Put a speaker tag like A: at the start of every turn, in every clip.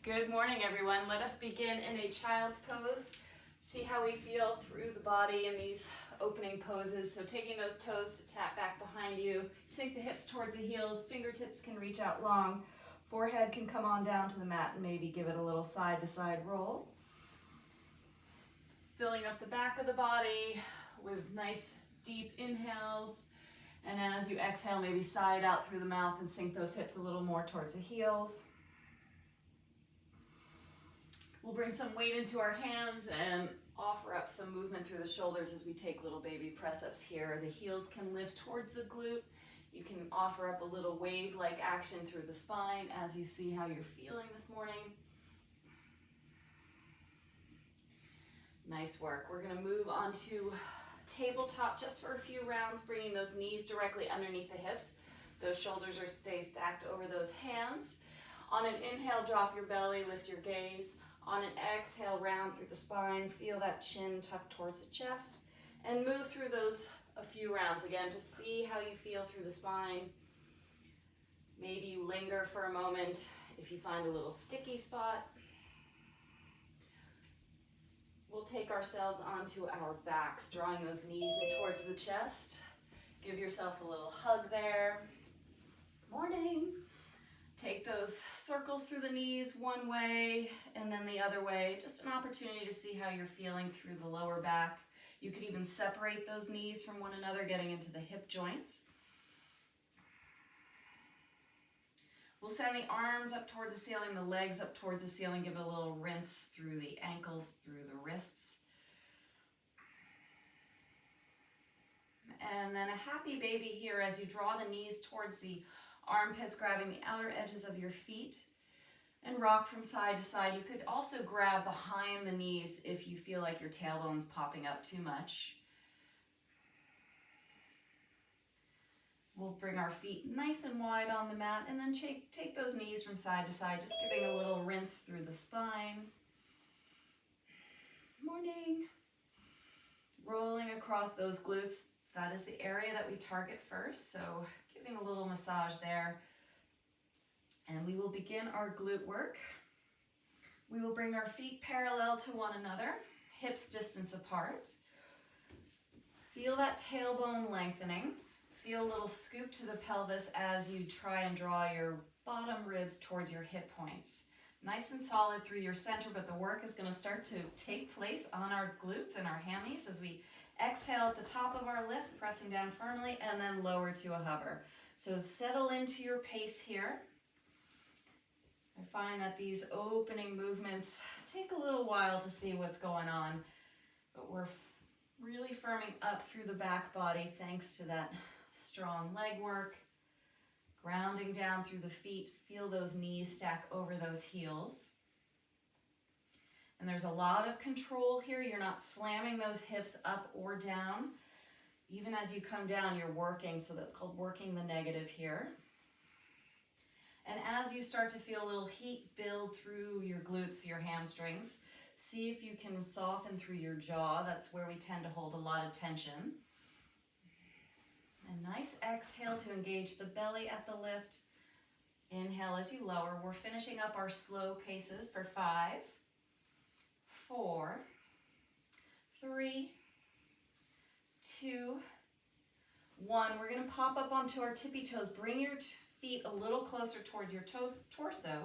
A: Good morning, everyone. Let us begin in a child's pose. See how we feel through the body in these opening poses. So taking those toes to tap back behind you, sink the hips towards the heels, fingertips can reach out long, forehead can come on down to the mat and maybe give it a little side to side roll. Filling up the back of the body with nice deep inhales. And as you exhale, maybe sigh it out through the mouth and sink those hips a little more towards the heels. We'll bring some weight into our hands and offer up some movement through the shoulders as we take little baby press-ups here. The heels can lift towards the glute. You can offer up a little wave-like action through the spine as you see how you're feeling this morning. Nice work. We're going to move on to tabletop just for a few rounds, bringing those knees directly underneath the hips. Those shoulders are stay stacked over those hands. On an inhale, drop your belly, lift your gaze. On an exhale, round through the spine, feel that chin tucked towards the chest, and move through those a few rounds. Again, just see how you feel through the spine. Maybe you linger for a moment if you find a little sticky spot. We'll take ourselves onto our backs, drawing those knees in towards the chest. Give yourself a little hug there. Morning. Take those circles through the knees one way and then the other way. Just an opportunity to see how you're feeling through the lower back. You could even separate those knees from one another, getting into the hip joints. We'll send the arms up towards the ceiling, the legs up towards the ceiling. Give it a little rinse through the ankles, through the wrists. And then a happy baby here as you draw the knees towards the armpits, grabbing the outer edges of your feet and rock from side to side. You could also grab behind the knees if you feel like your tailbone's popping up too much. We'll bring our feet nice and wide on the mat and then take those knees from side to side, just giving a little rinse through the spine. Morning. Rolling across those glutes. That is the area that we target first, so giving a little massage there. And we will begin our glute work. We will bring our feet parallel to one another, hips distance apart. Feel that tailbone lengthening. Feel a little scoop to the pelvis as you try and draw your bottom ribs towards your hip points. Nice and solid through your center, but the work is going to start to take place on our glutes and our hammies as we exhale at the top of our lift, pressing down firmly, and then lower to a hover. So settle into your pace here. I find that these opening movements take a little while to see what's going on, but we're really firming up through the back body thanks to that strong leg work. Grounding down through the feet, feel those knees stack over those heels. And there's a lot of control here. You're not slamming those hips up or down. Even as you come down, you're working, so that's called working the negative here. And as you start to feel a little heat build through your glutes, your hamstrings, see if you can soften through your jaw. That's where we tend to hold a lot of tension. A nice exhale to engage the belly at the lift. Inhale as you lower. We're finishing up our slow paces for 5, 4, 3, 2, 1. We're going to pop up onto our tippy toes. Bring your feet a little closer towards your torso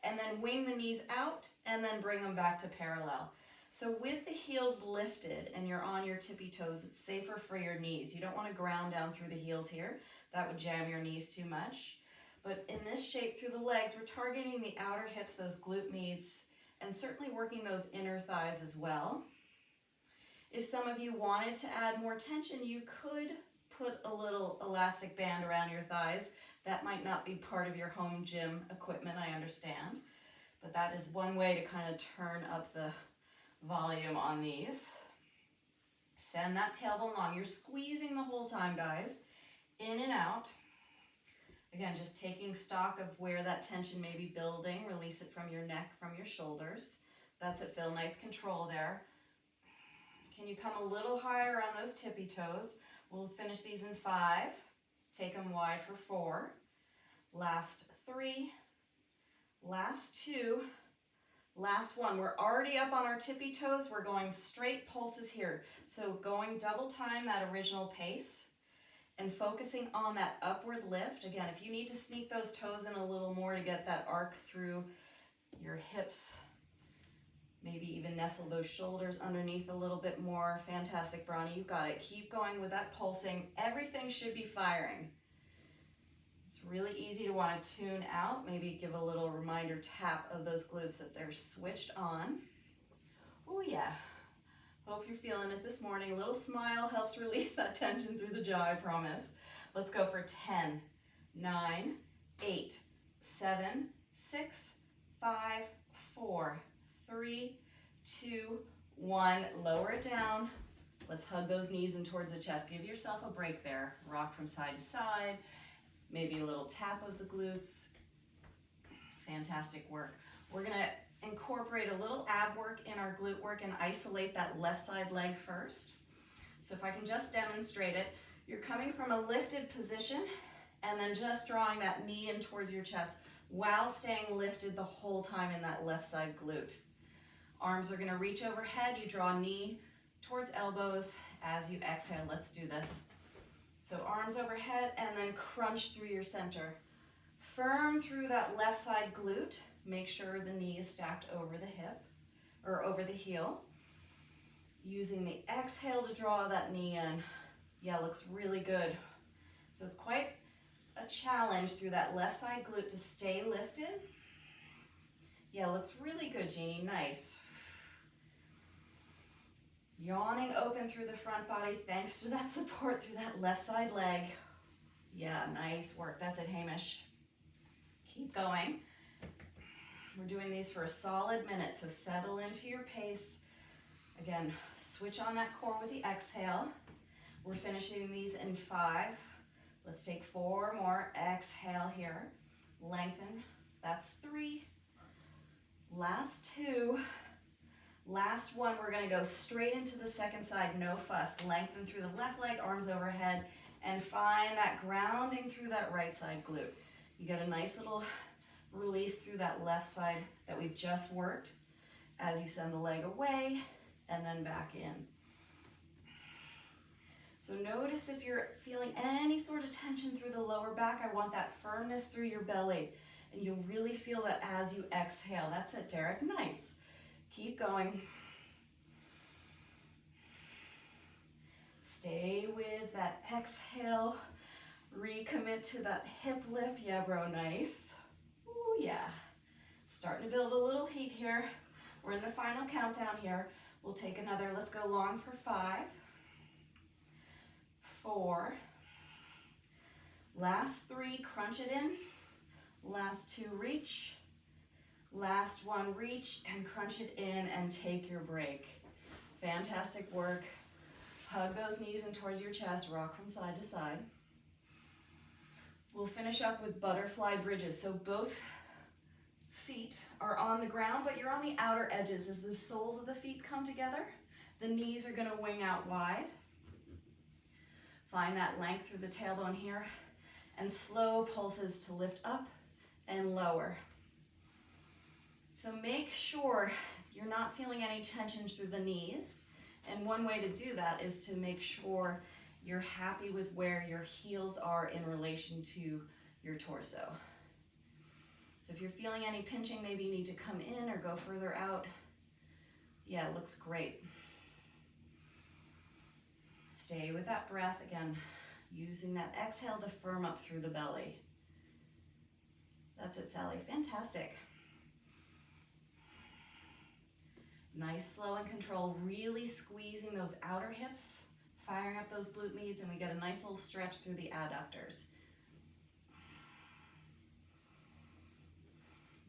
A: and then wing the knees out and then bring them back to parallel. So with the heels lifted and you're on your tippy toes, it's safer for your knees. You don't want to ground down through the heels here. That would jam your knees too much. But in this shape through the legs, we're targeting the outer hips, those glute meats, and certainly working those inner thighs as well. If some of you wanted to add more tension, you could put a little elastic band around your thighs. That might not be part of your home gym equipment, I understand. But that is one way to kind of turn up the volume on these. Send that tailbone long. You're squeezing the whole time, guys. In and out. Again, just taking stock of where that tension may be building. Release it from your neck, from your shoulders. That's it, Phil. Nice control there. Can you come a little higher on those tippy toes? We'll finish these in 5. Take them wide for 4. Last 3. Last 2. Last one. We're already up on our tippy toes. We're going straight pulses here. So going double time that original pace and focusing on that upward lift. Again, if you need to sneak those toes in a little more to get that arc through your hips, maybe even nestle those shoulders underneath a little bit more. Fantastic, Bronny, you got it. Keep going with that pulsing. Everything should be firing. It's really easy to want to tune out. Maybe give a little reminder tap of those glutes that they're switched on. Oh yeah. Hope you're feeling it this morning. A little smile helps release that tension through the jaw, I promise. Let's go for 10, 9, 8, 7, 6, 5, 4, 3, 2, 1. Lower it down. Let's hug those knees in towards the chest. Give yourself a break there. Rock from side to side. Maybe a little tap of the glutes. Fantastic work. We're gonna incorporate a little ab work in our glute work and isolate that left side leg first. So if I can just demonstrate it, you're coming from a lifted position and then just drawing that knee in towards your chest while staying lifted the whole time in that left side glute. Arms are gonna reach overhead. You draw knee towards elbows as you exhale. Let's do this. So arms overhead and then crunch through your center. Firm through that left side glute. Make sure the knee is stacked over the hip or over the heel. Using the exhale to draw that knee in. Yeah, looks really good. So it's quite a challenge through that left side glute to stay lifted. Yeah, looks really good, Jeannie. Nice. Yawning open through the front body thanks to that support through that left side leg. Yeah, nice work. That's it, Hamish. Keep going. We're doing these for a solid minute, so settle into your pace. Again, switch on that core with the exhale. We're finishing these in 5. Let's take 4 more. Exhale here. Lengthen. That's 3. Last 2. Last 1, we're gonna go straight into the second side, no fuss. Lengthen through the left leg, arms overhead, and find that grounding through that right side glute. You get a nice little release through that left side that we've just worked as you send the leg away and then back in. So notice if you're feeling any sort of tension through the lower back, I want that firmness through your belly. And you'll really feel that as you exhale. That's it, Derek. Nice. Keep going. Stay with that exhale. Recommit to that hip lift. Yeah, bro, nice. Ooh, yeah. Starting to build a little heat here. We're in the final countdown here. We'll take another, let's go long for 5, 4. Last 3, crunch it in. Last 2, reach. Last 1, reach and crunch it in and take your break. Fantastic work. Hug those knees in towards your chest, rock from side to side. We'll finish up with butterfly bridges. So both feet are on the ground, but you're on the outer edges as the soles of the feet come together. The knees are gonna wing out wide. Find that length through the tailbone here and slow pulses to lift up and lower. So make sure you're not feeling any tension through the knees. And one way to do that is to make sure you're happy with where your heels are in relation to your torso. So if you're feeling any pinching, maybe you need to come in or go further out. Yeah, it looks great. Stay with that breath, again, using that exhale to firm up through the belly. That's it, Sally. Fantastic. Nice, slow and control, really squeezing those outer hips, firing up those glute meads, and we get a nice little stretch through the adductors.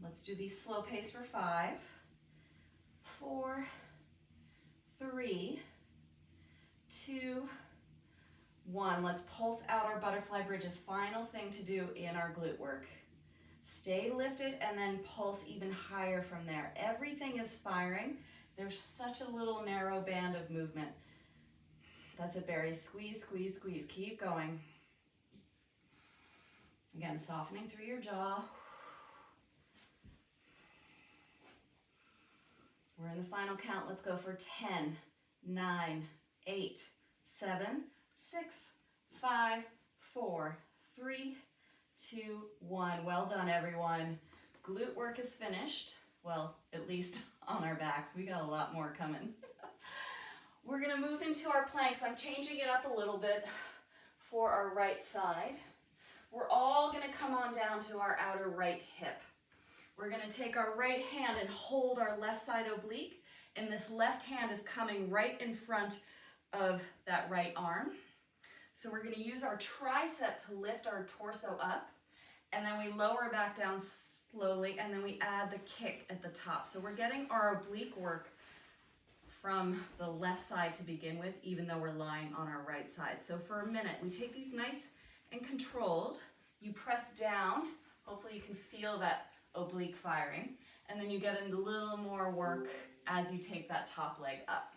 A: Let's do these slow pace for 5, 4, 3, 2, 1. Let's pulse out our butterfly bridges. Final thing to do in our glute work. Stay lifted and then pulse even higher from there. Everything is firing. There's such a little narrow band of movement. That's it, Barry. Squeeze, squeeze, squeeze. Keep going. Again, softening through your jaw. We're in the final count. Let's go for 10, 9, 8, 7, 6, 5, 4, 3, 2, 1. Well done, everyone. Glute work is finished. Well, at least on our backs. We got a lot more coming. We're gonna move into our planks. I'm changing it up a little bit for our right side. We're all gonna come on down to our outer right hip. We're gonna take our right hand and hold our left side oblique, and this left hand is coming right in front of that right arm. So we're gonna use our tricep to lift our torso up, and then we lower back down slowly, and then we add the kick at the top. So we're getting our oblique work from the left side to begin with, even though we're lying on our right side. So for a minute, we take these nice and controlled. You press down, hopefully you can feel that oblique firing, and then you get a little more work as you take that top leg up.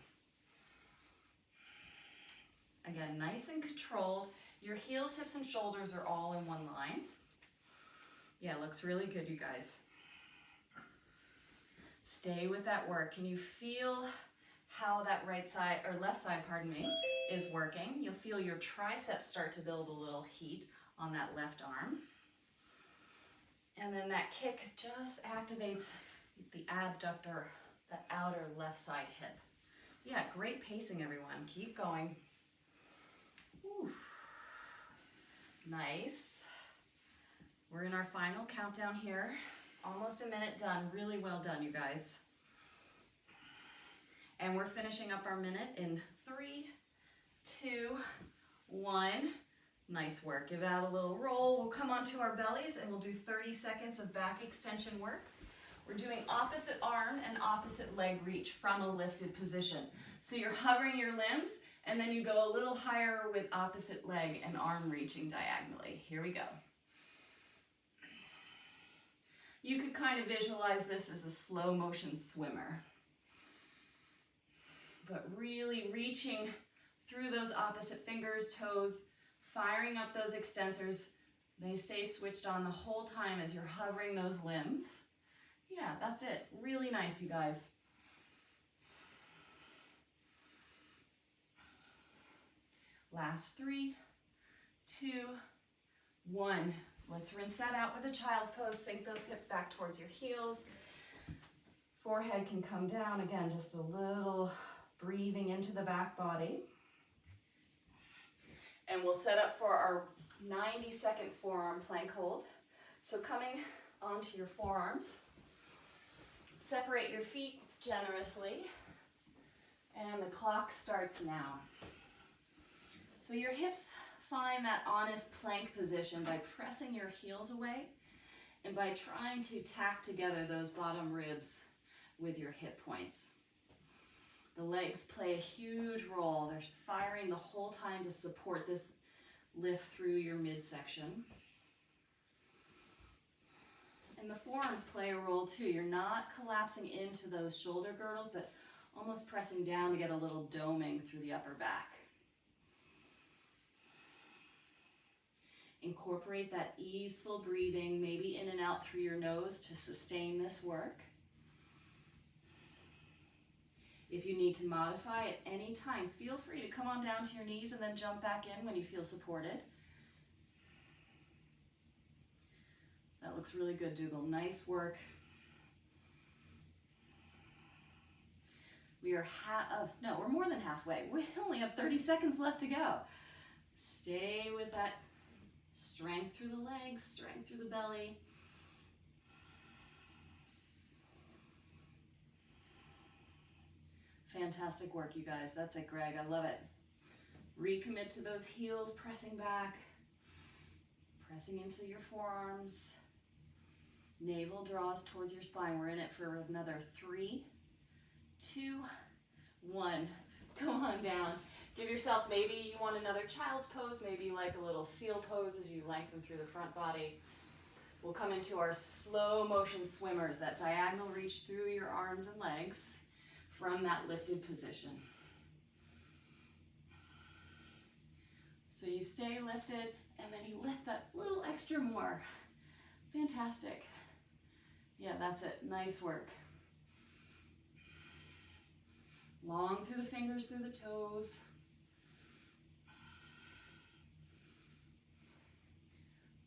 A: Again, nice and controlled. Your heels, hips, and shoulders are all in one line. Yeah, it looks really good, you guys. Stay with that work. Can you feel how that right side, or left side, pardon me, is working? You'll feel your triceps start to build a little heat on that left arm. And then that kick just activates the abductor, the outer left side hip. Yeah, great pacing, everyone. Keep going. Whew. Nice. We're in our final countdown here. Almost a minute done. Really well done, you guys. And we're finishing up our minute in 3, 2, 1. Nice work. Give out a little roll. We'll come onto our bellies and we'll do 30 seconds of back extension work. We're doing opposite arm and opposite leg reach from a lifted position. So you're hovering your limbs, and then you go a little higher with opposite leg and arm reaching diagonally. Here we go. You could kind of visualize this as a slow motion swimmer. But really reaching through those opposite fingers, toes, firing up those extensors. They stay switched on the whole time as you're hovering those limbs. Yeah, that's it. Really nice, you guys. Last 3, 2, 1. Let's rinse that out with a child's pose. Sink those hips back towards your heels. Forehead can come down. Again, just a little breathing into the back body. And we'll set up for our 90-second forearm plank hold. So coming onto your forearms, separate your feet generously, and the clock starts now. So your hips find that honest plank position by pressing your heels away and by trying to tack together those bottom ribs with your hip points. The legs play a huge role. They're firing the whole time to support this lift through your midsection. And the forearms play a role too. You're not collapsing into those shoulder girdles, but almost pressing down to get a little doming through the upper back. Incorporate that easeful breathing, maybe in and out through your nose to sustain this work. If you need to modify at any time, feel free to come on down to your knees and then jump back in when you feel supported. That looks really good, Dougal. Nice work. We are we're more than halfway. We only have 30 seconds left to go. Stay with that strength through the legs, strength through the belly. Fantastic work, you guys. That's it, Greg. I love it. Recommit to those heels, pressing back, pressing into your forearms. Navel draws towards your spine. We're in it for another 3, 2, 1. Come on down. Give yourself, maybe you want another child's pose, maybe you like a little seal pose as you lengthen through the front body. We'll come into our slow motion swimmers, that diagonal reach through your arms and legs from that lifted position. So you stay lifted and then you lift that little extra more. Fantastic. Yeah, that's it. Nice work. Long through the fingers, through the toes.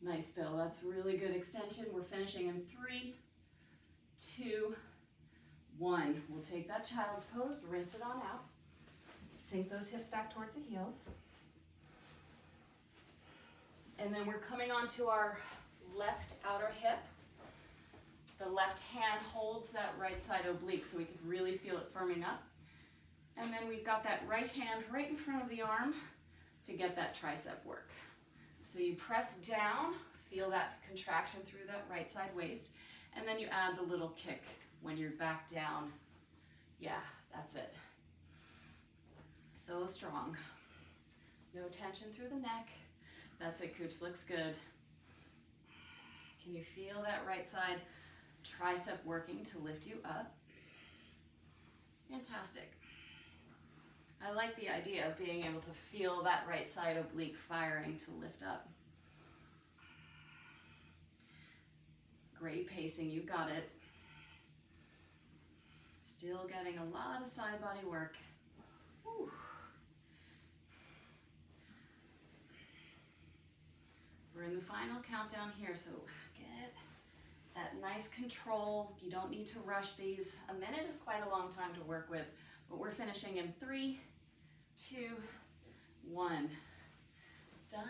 A: Nice, Bill. That's really good extension. We're finishing in 3, 2, 1. We'll take that child's pose, rinse it on out. Sink those hips back towards the heels. And then we're coming onto our left outer hip. The left hand holds that right side oblique so we can really feel it firming up. And then we've got that right hand right in front of the arm to get that tricep work. So you press down, feel that contraction through that right side waist, and then you add the little kick when you're back down. Yeah, that's it. So strong. No tension through the neck. That's it, Cooch, looks good. Can you feel that right side tricep working to lift you up? Fantastic. I like the idea of being able to feel that right side oblique firing to lift up. Great pacing, you got it. Still getting a lot of side body work. Whew. We're in the final countdown here, so get that nice control. You don't need to rush these. A minute is quite a long time to work with, but we're finishing in 3, 2, 1. Done.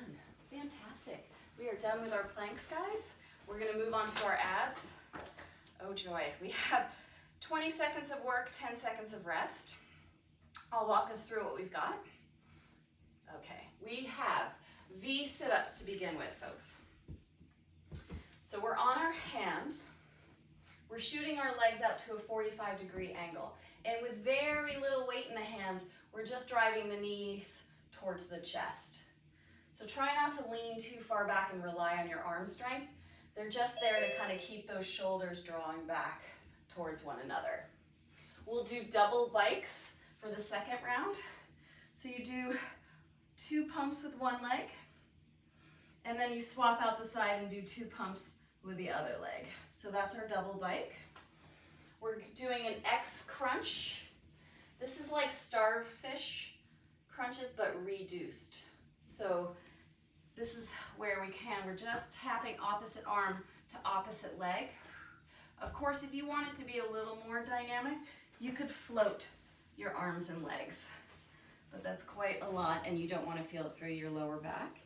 A: Fantastic. We are done with our planks, guys. We're going to move on to our abs. Oh joy. We have 20 seconds of work, 10 seconds of rest. I'll walk us through what we've got. Okay. We have V sit-ups to begin with, folks. So we're on our hands. We're shooting our legs out to a 45-degree angle. And with very little weight in the hands, we're just driving the knees towards the chest. So try not to lean too far back and rely on your arm strength. They're just there to kind of keep those shoulders drawing back towards one another. We'll do double bikes for the second round. So you do 2 pumps with one leg, and then you swap out the side and do 2 pumps with the other leg. So that's our double bike. We're doing an X crunch. This is like starfish crunches, but reduced. So this is where we can. We're just tapping opposite arm to opposite leg. Of course, if you want it to be a little more dynamic, you could float your arms and legs. But that's quite a lot, and you don't want to feel it through your lower back.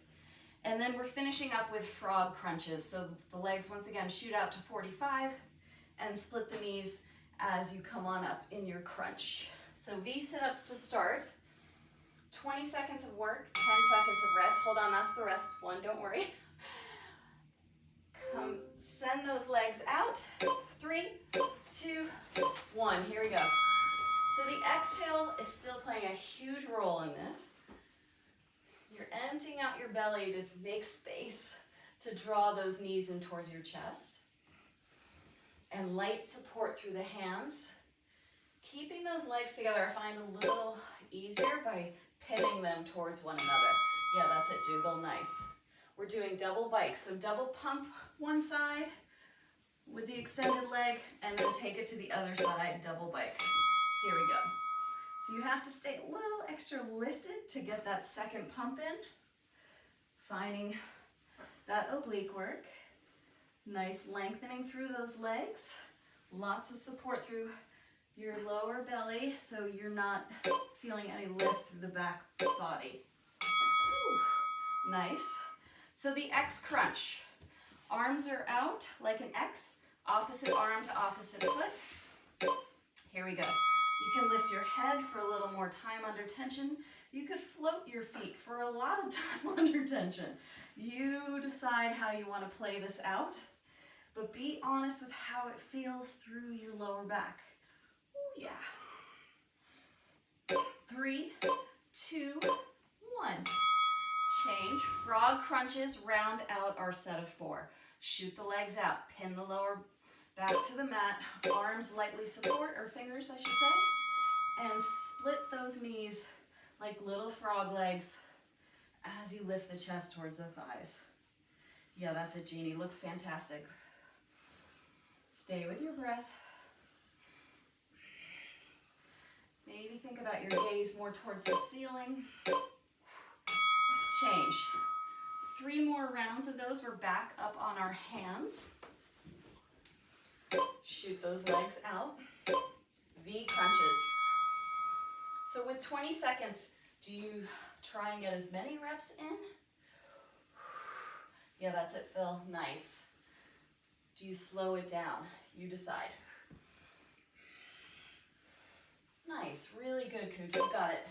A: And then we're finishing up with frog crunches. So the legs, once again, shoot out to 45 and split the knees as you come on up in your crunch. So V sit-ups to start. 20 seconds of work, 10 seconds of rest. Hold on, that's the rest one, don't worry. Come, send those legs out. 3, 2, 1, here we go. So the exhale is still playing a huge role in this. You're emptying out your belly to make space to draw those knees in towards your chest. And light support through the hands. Keeping those legs together, I find a little easier by pinning them towards one another. Yeah, that's it, Dougal, nice. We're doing double bikes, so double pump one side with the extended leg, and then take it to the other side, double bike. Here we go. So you have to stay a little extra lifted to get that second pump in. Finding that oblique work. Nice lengthening through those legs. Lots of support through your lower belly so you're not feeling any lift through the back body. Whew. Nice. So the X crunch. Arms are out like an X, opposite arm to opposite foot. Here we go. You can lift your head for a little more time under tension. You could float your feet for a lot of time under tension. You decide how you want to play this out, but be honest with how it feels through your lower back. Ooh, yeah. 3, 2, 1. Change. Frog crunches round out our set of 4. Shoot the legs out. Pin the lower back to the mat. Arms lightly support, or fingers I should say. And split those knees like little frog legs as you lift the chest towards the thighs. Yeah, that's it, Jeannie. Looks fantastic. Stay with your breath. Maybe think about your gaze more towards the ceiling. Change. 3 more rounds of those. We're back up on our hands. Shoot those legs out. V crunches. So with 20 seconds, do you try and get as many reps in? Yeah, that's it, Phil. Nice. Do you slow it down? You decide. Nice, really good, Cooch. You got it.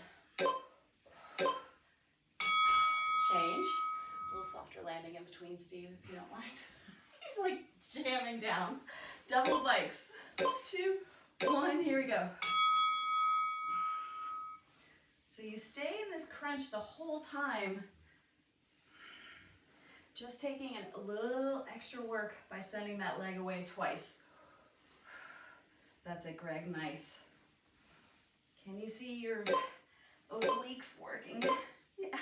A: Change. A little softer landing in between, Steve, if you don't mind. He's like jamming down. Double bikes. 2, 1, here we go. So you stay in this crunch the whole time, just taking a little extra work by sending that leg away twice. That's it, Greg, nice. Can you see your obliques working? Yeah.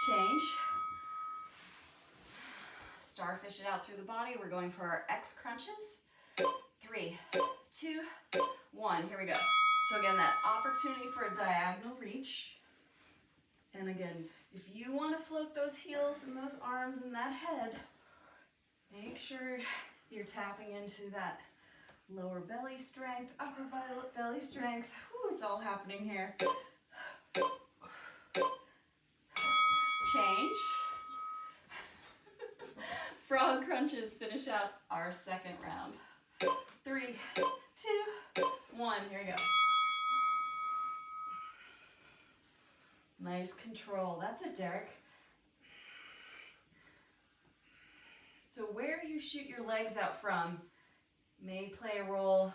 A: Change. Starfish it out through the body. We're going for our X crunches. 3, 2, 1, here we go. So again, that opportunity for a diagonal reach. And again, if you want to float those heels and those arms and that head, make sure you're tapping into that lower belly strength, upper belly strength. Ooh, it's all happening here. Change. Frog crunches finish out our second round. 3, 2, 1, here we go. Nice control. That's it, Derek. So where you shoot your legs out from may play a role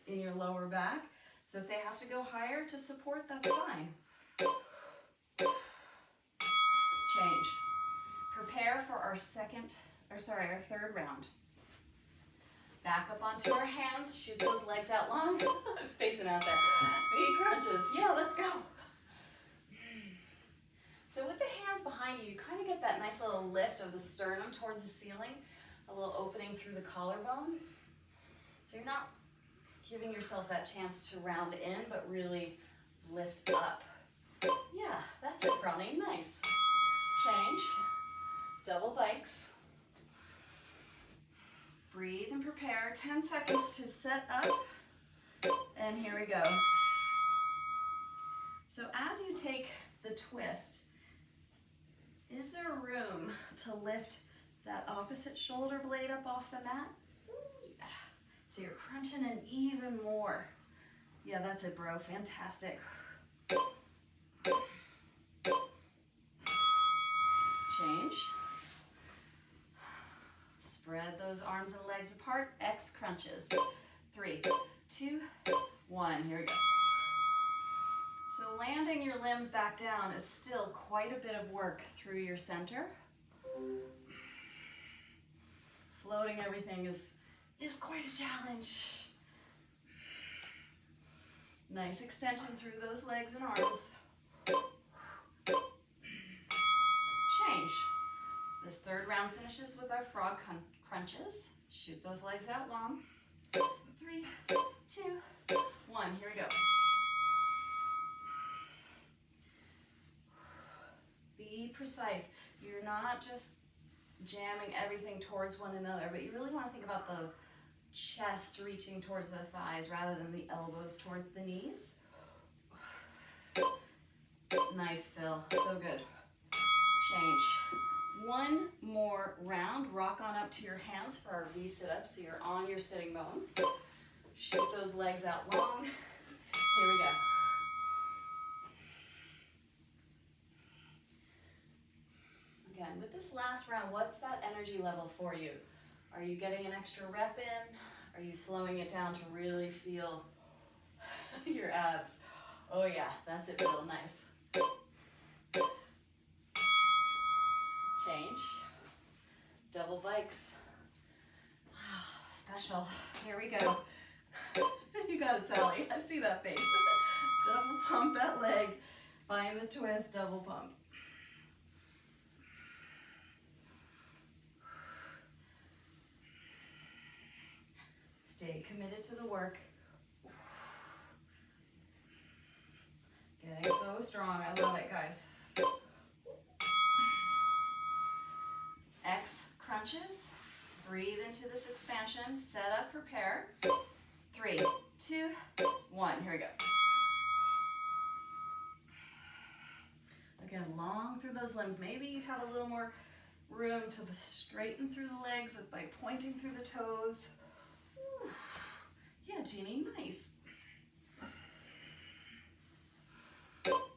A: in your lower back. So if they have to go higher to support, that's fine. Change. Prepare for our third round. Back up onto our hands, shoot those legs out long. Spacing out there. V crunches. Yeah, let's go. So with the hands behind you, you kind of get that nice little lift of the sternum towards the ceiling, a little opening through the collarbone. So you're not giving yourself that chance to round in, but really lift up. Yeah, that's it, Brownie. Nice. Change. Double bikes. Breathe and prepare. 10 seconds to set up. And here we go. So as you take the twist, is there room to lift that opposite shoulder blade up off the mat? Yeah. So you're crunching in even more. Yeah, that's it, bro. Fantastic. Change. Spread those arms and legs apart. X crunches. 3, 2, 1. Here we go. So landing your limbs back down is still quite a bit of work through your center. Floating everything is quite a challenge. Nice extension through those legs and arms. Change. This third round finishes with our frog crunches. Shoot those legs out long. 3, 2, 1. Here we go. Be precise. You're not just jamming everything towards one another, but you really want to think about the chest reaching towards the thighs rather than the elbows towards the knees. Nice, Phil. So good. Change. One more round. Rock on up to your hands for our V sit-up so you're on your sitting bones. Shoot those legs out long. Here we go. Again, with this last round, what's that energy level for you? Are you getting an extra rep in? Are you slowing it down to really feel your abs? Oh yeah, that's it, real nice. Change. Double bikes. Wow, special. Here we go. You got it, Sally. I see that face. Double pump that leg. Find the twist, double pump. Stay committed to the work. So strong. I love it, guys. X crunches. Breathe into this expansion. Set up, prepare. 3, 2, 1. Here we go. Again, long through those limbs. Maybe you have a little more room to straighten through the legs by pointing through the toes. Whew. Yeah, Jeannie, nice.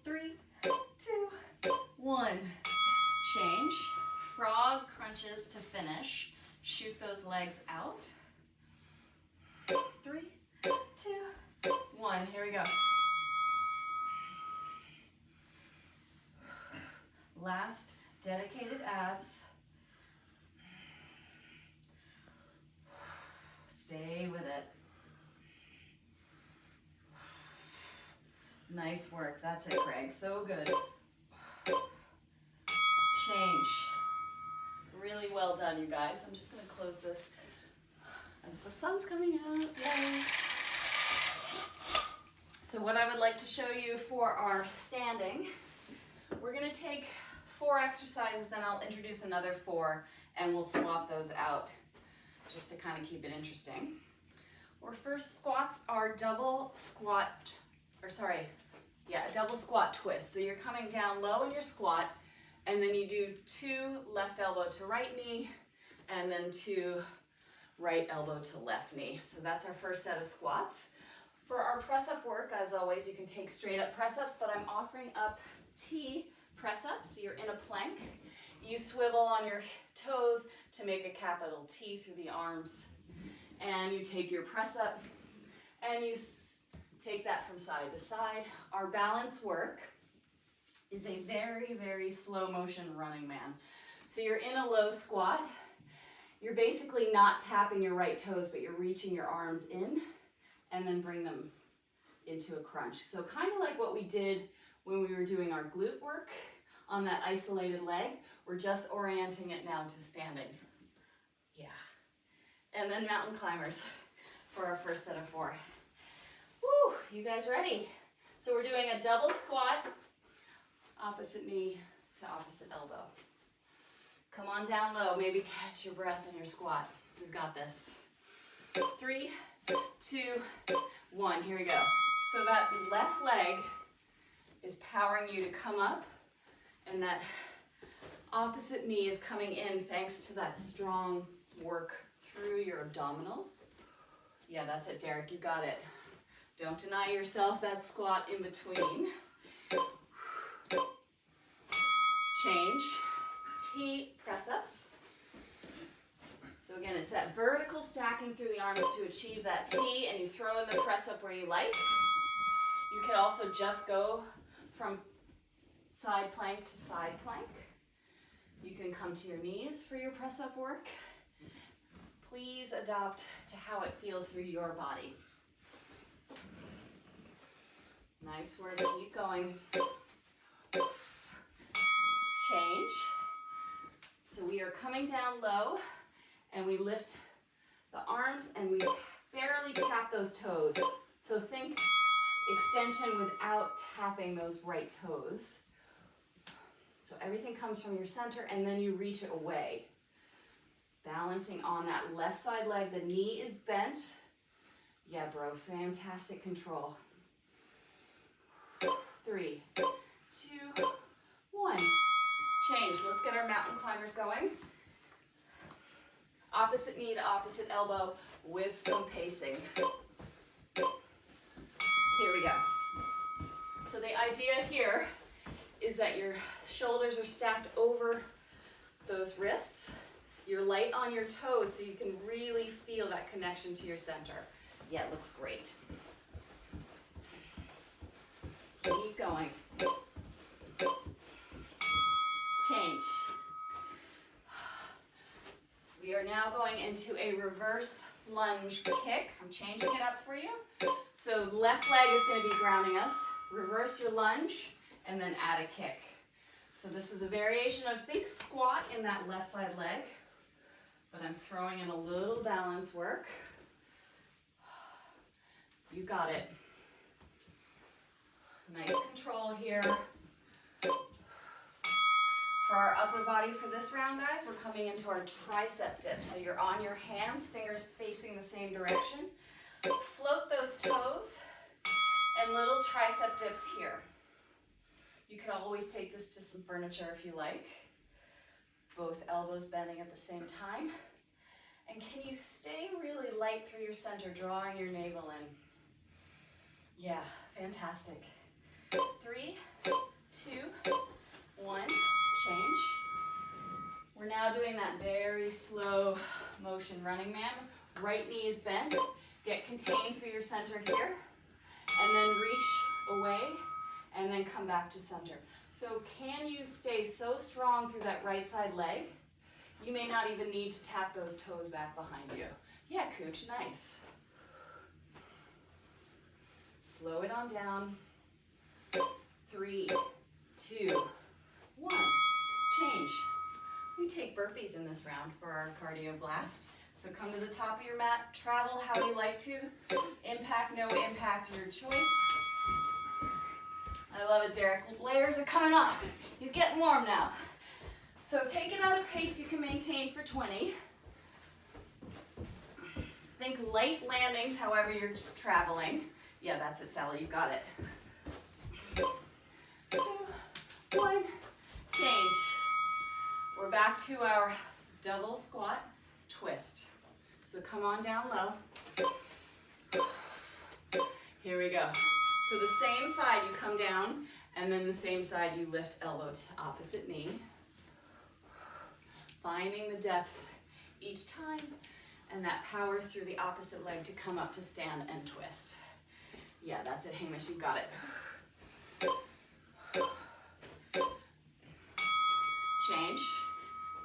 A: 3, 2, 1. Change. Frog crunches to finish. Shoot those legs out. 3, 2, 1. Here we go. Last dedicated abs. Stay with it. Nice work. That's it, Craig. So good. Change. Really well done, you guys. I'm just going to close this as the sun's coming out. Yay. So what I would like to show you for our standing, we're going to take 4 exercises, then I'll introduce another 4, and we'll swap those out just to kind of keep it interesting. Our first squats are double squat twist. So you're coming down low in your squat, and then you do 2 left elbow to right knee, and then 2 right elbow to left knee. So that's our first set of squats. For our press-up work, as always, you can take straight up press-ups, but I'm offering up T press-ups. So you're in a plank. You swivel on your toes to make a capital T through the arms, and you take your press-up, and you take that from side to side. Our balance work is a very, very slow motion running man. So you're in a low squat. You're basically not tapping your right toes, but you're reaching your arms in and then bring them into a crunch. So kind of like what we did when we were doing our glute work on that isolated leg. We're just orienting it now to standing. Yeah. And then mountain climbers for our first set of 4. Woo, you guys ready? So we're doing a double squat, opposite knee to opposite elbow. Come on down low, maybe catch your breath in your squat. We've got this. 3, 2, 1, here we go. So that left leg is powering you to come up, and that opposite knee is coming in thanks to that strong work through your abdominals. Yeah, that's it, Derek, you got it. Don't deny yourself that squat in between. Change. T press-ups. So again, it's that vertical stacking through the arms to achieve that T, and you throw in the press-up where you like. You can also just go from side plank to side plank. You can come to your knees for your press-up work. Please adopt to how it feels through your body. Nice work, keep going. Change. So we are coming down low, and we lift the arms, and we barely tap those toes. So think extension without tapping those right toes. So everything comes from your center, and then you reach it away. Balancing on that left side leg, the knee is bent. Yeah, bro, fantastic control. 3, 2, 1. Change. Let's get our mountain climbers going. Opposite knee to opposite elbow with some pacing. Here we go. So the idea here is that your shoulders are stacked over those wrists. You're light on your toes so you can really feel that connection to your center. Yeah, it looks great. Keep going. Change. We are now going into a reverse lunge kick. I'm changing it up for you. So left leg is going to be grounding us. Reverse your lunge and then add a kick. So this is a variation of think squat in that left side leg, but I'm throwing in a little balance work. You got it. Nice control here. For our upper body for this round, guys, we're coming into our tricep dip. So you're on your hands, fingers facing the same direction. Float those toes and little tricep dips here. You can always take this to some furniture if you like. Both elbows bending at the same time. And can you stay really light through your center, drawing your navel in? Yeah, fantastic. 3, 2, 1, change. We're now doing that very slow motion running man. Right knee is bent. Get contained through your center here. And then reach away and then come back to center. So can you stay so strong through that right side leg? You may not even need to tap those toes back behind you. Yeah, Cooch, nice. Slow it on down. 3, 2, 1. Change. We take burpees in this round for our cardio blast. So come to the top of your mat, travel how you like to. Impact, no impact, your choice. I love it, Derek. Layers are coming off. He's getting warm now. So take it at a pace you can maintain for 20. Think light landings, however you're traveling. Yeah, that's it, Sally, you got it. 2, 1, change. We're back to our double squat twist. So come on down low. Here we go. So the same side you come down, and then the same side you lift elbow to opposite knee. Finding the depth each time, and that power through the opposite leg to come up to stand and twist. Yeah, that's it, Hamish, you got it. Change.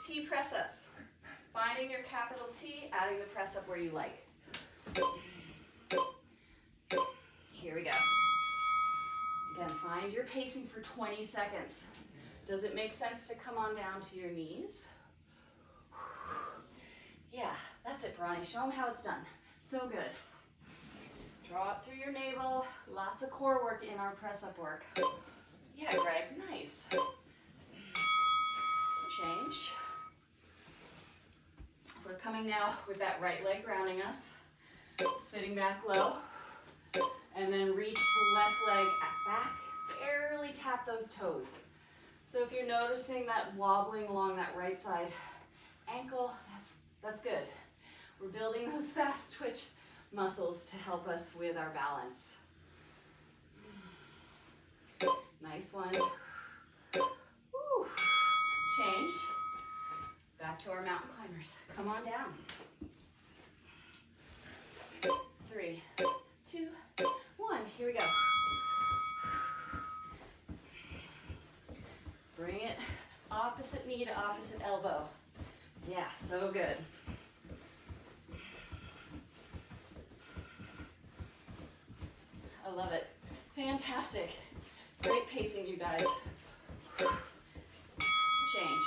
A: T press-ups. Finding your capital T, adding the press-up where you like. Here we go. Again, find your pacing for 20 seconds. Does it make sense to come on down to your knees? Yeah, that's it, Bronny. Show them how it's done. So good. Draw up through your navel. Lots of core work in our press-up work. Yeah, Greg, nice. Change. We're coming now with that right leg grounding us. Sitting back low. And then reach the left leg back. Barely tap those toes. So if you're noticing that wobbling along that right side ankle, that's good. We're building those fast twitch muscles to help us with our balance. Nice one. Woo. Change. Back to our mountain climbers. Come on down. 3, 2, 1. Here we go. Bring it opposite knee to opposite elbow. Yeah, so good. I love it. Fantastic. Great pacing, you guys. Change.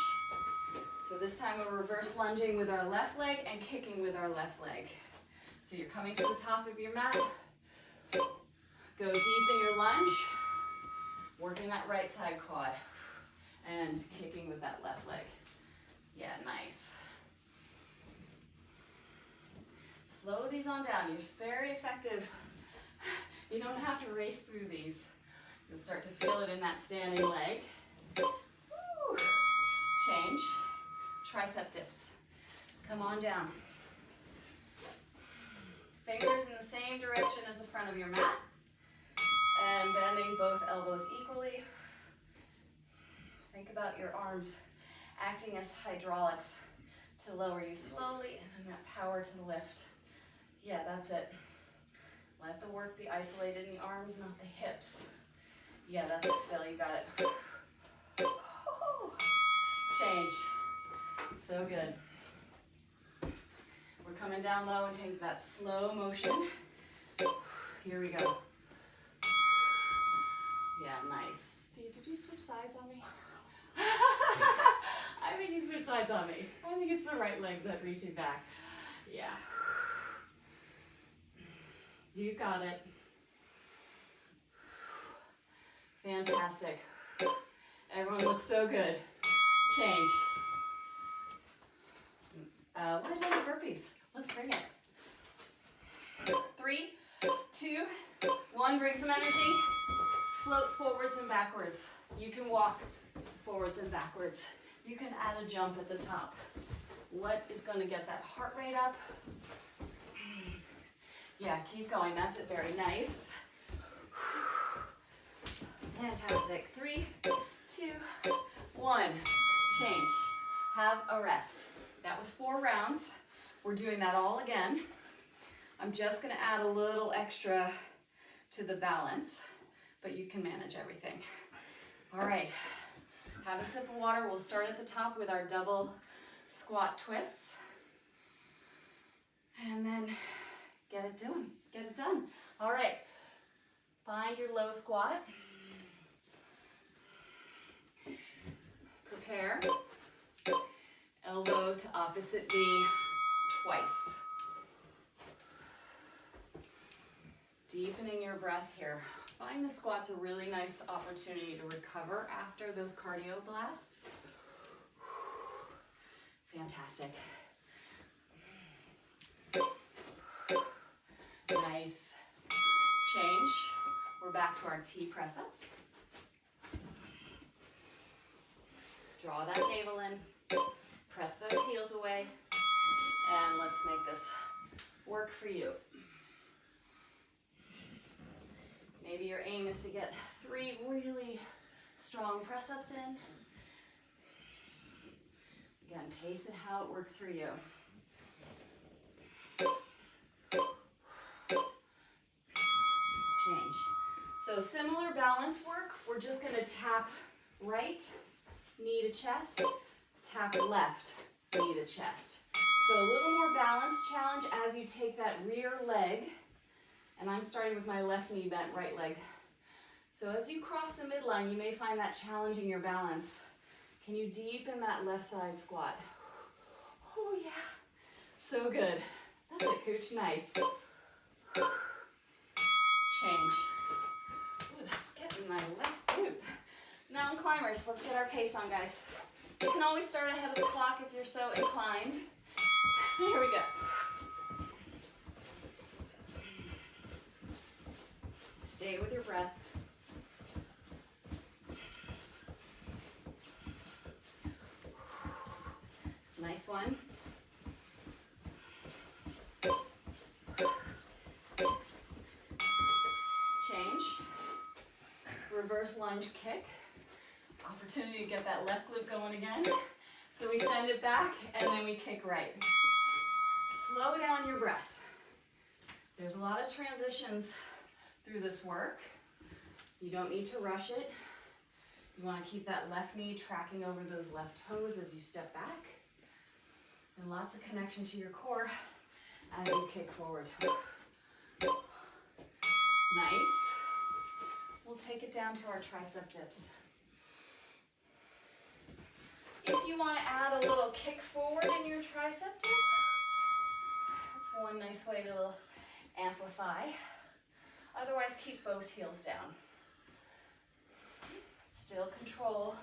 A: So this time we're reverse lunging with our left leg and kicking with our left leg. So you're coming to the top of your mat. Go deep in your lunge. Working that right side quad. And kicking with that left leg. Yeah, nice. Slow these on down. You're very effective. You don't have to race through these. You'll start to feel it in that standing leg. Woo. Change. Tricep dips. Come on down. Fingers in the same direction as the front of your mat. And bending both elbows equally. Think about your arms acting as hydraulics to lower you slowly, and then that power to lift. Yeah, that's it. Let the work be isolated in the arms, not the hips. Yeah, that's it, Phil, you got it. Change. So good. We're coming down low and taking that slow motion. Here we go. Yeah, nice. Steve, did you switch sides on me? I think you switched sides on me. I think it's the right leg that reaching back. Yeah. You got it. Fantastic. Everyone looks so good. Change. Wide leg burpees. Let's bring it. 3, 2, 1. Bring some energy. Float forwards and backwards. You can walk forwards and backwards. You can add a jump at the top. What is going to get that heart rate up? Yeah, keep going. That's it. Very nice. Fantastic. 3, 2, 1. Change. Have a rest. That was 4 rounds. We're doing that all again. I'm just going to add a little extra to the balance, but you can manage everything. All right. Have a sip of water. We'll start at the top with our double squat twists. And then get it done. All right. Find your low squat. Prepare. Elbow to opposite knee twice. Deepening your breath here. Find the squats a really nice opportunity to recover after those cardio blasts. Fantastic. Nice. Change. We're back to our T press-ups. Draw that navel in. Press those heels away. And let's make this work for you. Maybe your aim is to get 3 really strong press-ups in. Again, pace it how it works for you. Change. So similar balance work. We're just going to tap right knee to chest, tap left knee to chest. So a little more balance challenge as you take that rear leg. And I'm starting with my left knee bent, right leg. So as you cross the midline, you may find that challenging your balance. Can you deepen that left side squat? Oh yeah, so good. That's it, Cooch, nice. Change. Ooh, that's getting my left glute. Mountain climbers, let's get our pace on, guys. You can always start ahead of the clock if you're so inclined. Here we go. Stay with your breath. Nice one. Change. Reverse lunge kick. Opportunity to get that left glute going again. So we send it back and then we kick right. Slow down your breath. There's a lot of transitions through this work. You don't need to rush it. You want to keep that left knee tracking over those left toes as you step back. And lots of connection to your core as you kick forward. Nice. We'll take it down to our tricep dips. If you want to add a little kick forward in your tricep dip, that's one nice way to amplify. Otherwise, keep both heels down. Still control.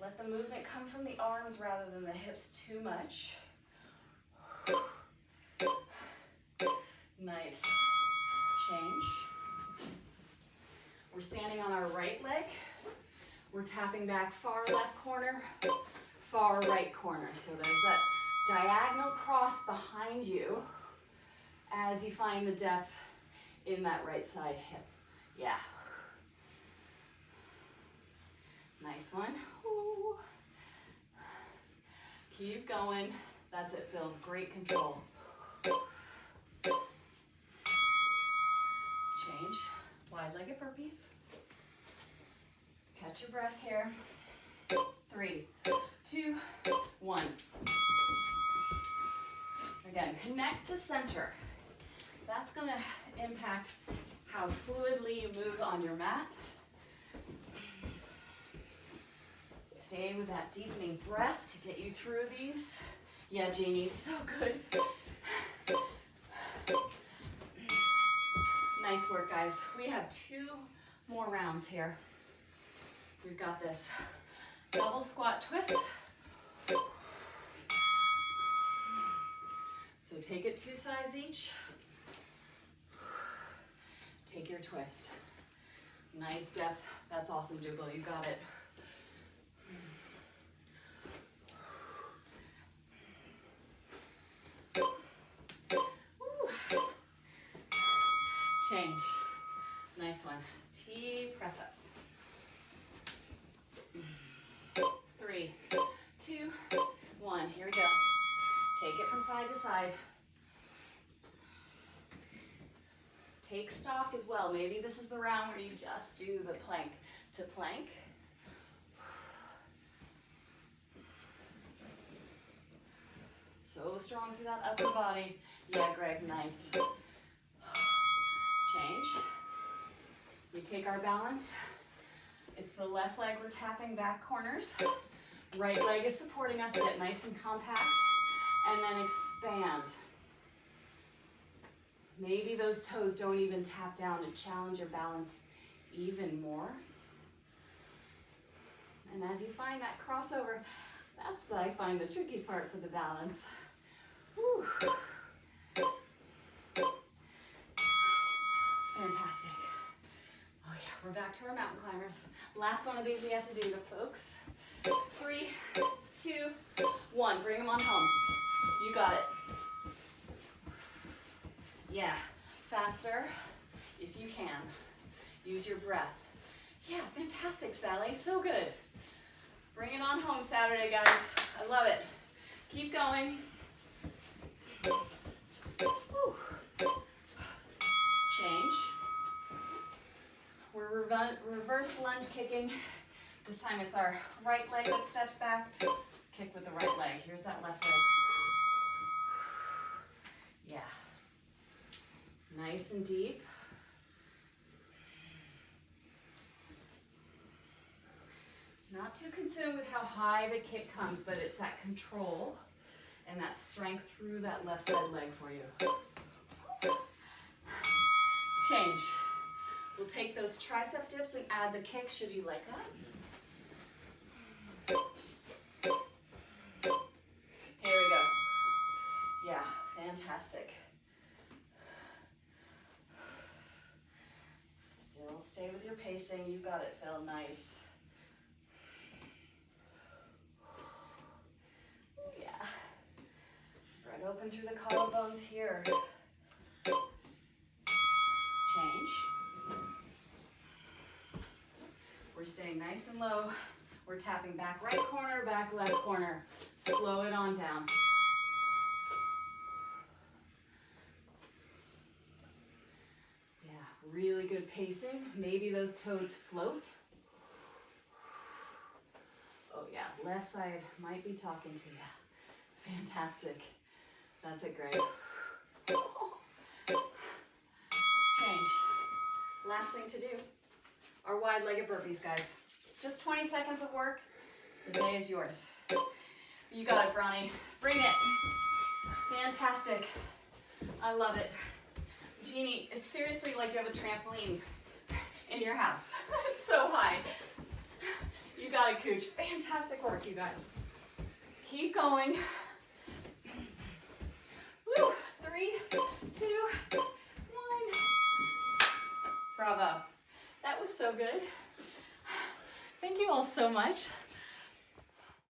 A: Let the movement come from the arms rather than the hips too much. Nice. Change. We're standing on our right leg. We're tapping back far left corner, far right corner. So there's that diagonal cross behind you as you find the depth in that right side hip. Yeah. Nice one. Ooh. Keep going. That's it, Phil. Great control. Change. Wide-legged burpees. Catch your breath here. 3, 2, 1. Again, connect to center. That's going to impact how fluidly you move on your mat. Stay with that deepening breath to get you through these. Yeah, Jeannie, so good. Nice work, guys. We have 2 More rounds here. We've got this. Double squat twist. So take it 2 sides each. Take your twist. Nice depth. That's awesome, Dougal. You got it. Woo. Change. Nice one. T press-ups. 3, 2, 1. Here we go. Take it from side to side. Take stock as well. Maybe this is the round where you just do the plank to plank. So strong through that upper body. Yeah, Greg, nice. Change. We take our balance. It's the left leg we're tapping back corners. Right leg is supporting us. Get nice and compact. And then expand. Maybe those toes don't even tap down to challenge your balance even more. And as you find that crossover, that's, I find, the tricky part for the balance. Whew. Fantastic. Oh yeah, we're back to our mountain climbers. Last one of these we have to do, folks. 3, 2, 1. Bring them on home. You got it. Yeah, faster if you can. Use your breath. Yeah, fantastic, Sally. So good. Bring it on home Saturday, guys. I love it. Keep going. Whew. Change. We're reverse lunge kicking. This time it's our right leg that steps back. Kick with the right leg. Here's that left leg. Yeah. Nice and deep. Not too consumed with how high the kick comes, but it's that control and that strength through that left side leg for you. Change. We'll take those tricep dips and add the kick should you like that. Here we go. Yeah, fantastic. Still stay with your pacing. You got it, Phil. Nice. Yeah. Spread open through the collarbones here. Change. We're staying nice and low. We're tapping back right corner, back left corner. Slow it on down. Yeah, really good pacing. Maybe those toes float. Oh yeah, left side might be talking to you. Fantastic. That's it, Greg. Change. Last thing to do. Our wide-legged burpees, guys. Just 20 seconds of work. The day is yours. You got it, Bronny. Bring it. Fantastic. I love it. Jeannie, it's seriously like you have a trampoline in your house. It's so high. You got it, Cooch. Fantastic work, you guys. Keep going. Woo. 3, 2, 1. Bravo. That was so good. Thank you all so much.